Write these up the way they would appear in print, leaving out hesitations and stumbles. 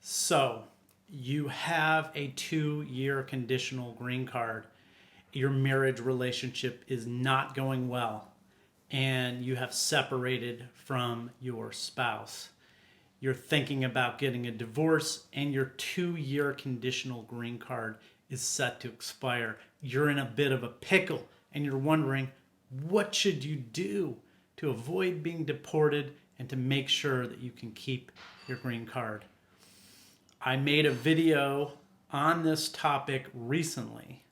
So you have a 2-year conditional green card. Your marriage relationship is not going well, and you have separated from your spouse. You're thinking about getting a divorce, and your 2-year conditional green card is set to expire. You're in a bit of a pickle, and you're wondering, what should you do to avoid being deported and to make sure that you can keep your green card? I made a video on this topic recently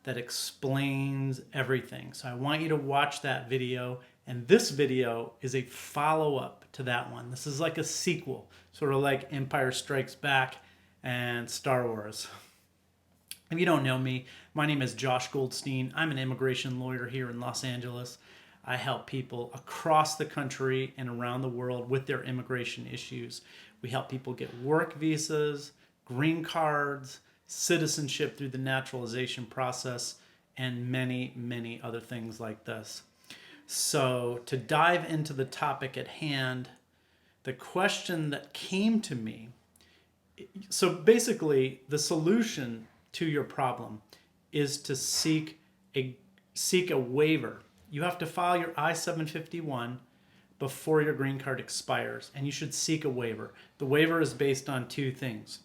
that explains everything. So I want you to watch that video. And this video is a follow-up to that one. This is like a sequel, sort of like Empire Strikes Back and Star Wars. If you don't know me, my name is Josh Goldstein. I'm an immigration lawyer here in Los Angeles. I help people across the country and around the world with their immigration issues. We help people get work visas, green cards, citizenship through the naturalization process, and many, many other things like this. So to dive into the topic at hand, the question that came to me, so basically the solution to your problem is to seek a waiver. You have to file your I-751 before your green card expires, and you should seek a waiver. The waiver is based on two things.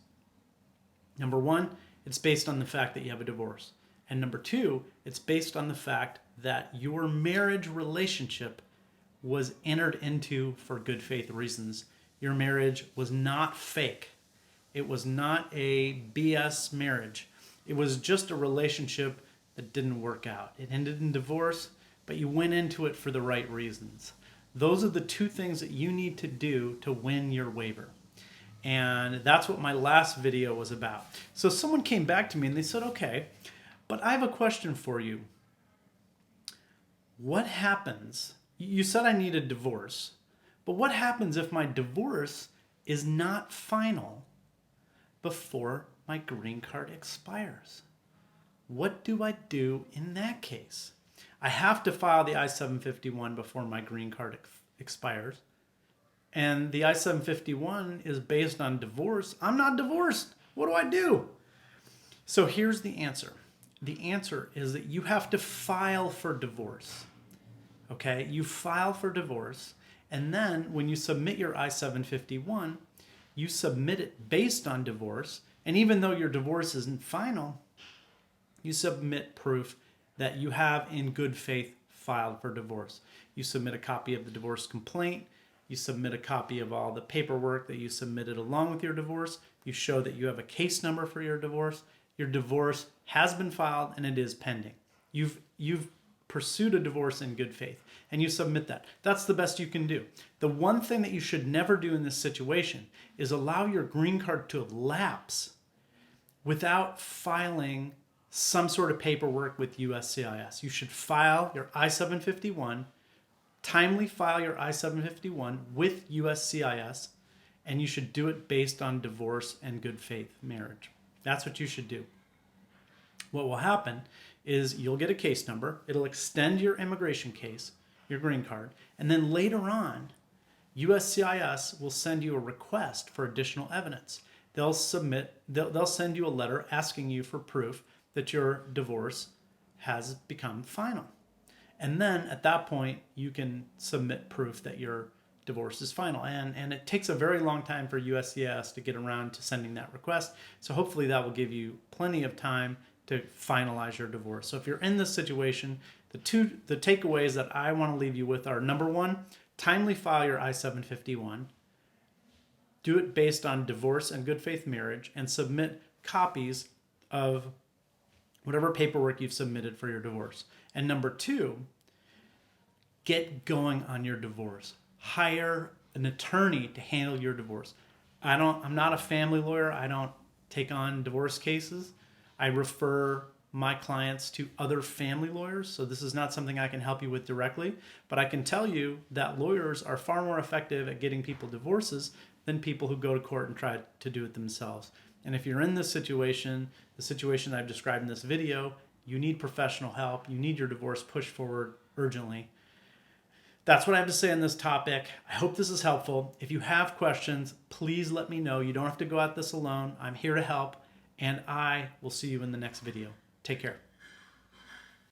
Number one, it's based on the fact that you have a divorce. And number two, it's based on the fact that your marriage relationship was entered into for good faith reasons. Your marriage was not fake. It was not a BS marriage. It was just a relationship that didn't work out. It ended in divorce, but you went into it for the right reasons. Those are the two things that you need to do to win your waiver. And that's what my last video was about. So someone came back to me and they said, okay, but I have a question for you. What happens? You said I need a divorce, but what happens if my divorce is not final before my green card expires? What do I do in that case? I have to file the I-751 before my green card expires. And the I-751 is based on divorce. I'm not divorced. What do I do? So here's the answer. The answer is that you have to file for divorce. Okay? You file for divorce. And then when you submit your I-751, you submit it based on divorce. And even though your divorce isn't final, you submit proof that you have in good faith filed for divorce. You submit a copy of the divorce complaint. You submit a copy of all the paperwork that you submitted along with your divorce. You show that you have a case number for your divorce. Your divorce has been filed and it is pending. You've pursued a divorce in good faith and you submit that. That's the best you can do. The one thing that you should never do in this situation is allow your green card to lapse without filing some sort of paperwork with USCIS. You should file your I-751, timely file your I-751 with USCIS, and you should do it based on divorce and good faith marriage. That's what you should do. What will happen is you'll get a case number. It'll extend your immigration case, your green card, and then later on, USCIS will send you a request for additional evidence. They'll send you a letter asking you for proof that your divorce has become final. And then at that point, you can submit proof that your divorce is final. And it takes a very long time for USCIS to get around to sending that request. So hopefully that will give you plenty of time to finalize your divorce. So if you're in this situation, the takeaways that I want to leave you with are, number one, timely file your I-751. Do it based on divorce and good faith marriage, and submit copies of whatever paperwork you've submitted for your divorce. And number two, get going on your divorce. Hire an attorney to handle your divorce. I'm not a family lawyer. I don't take on divorce cases. I refer my clients to other family lawyers, so this is not something I can help you with directly, but I can tell you that lawyers are far more effective at getting people divorces than people who go to court and try to do it themselves. And if you're in this situation, the situation I've described in this video, you need professional help. You need your divorce pushed forward urgently. that's what I have to say on this topic. I hope this is helpful. If you have questions, please let me know. You don't have to go at this alone. I'm here to help, and I will see you in the next video. Take care.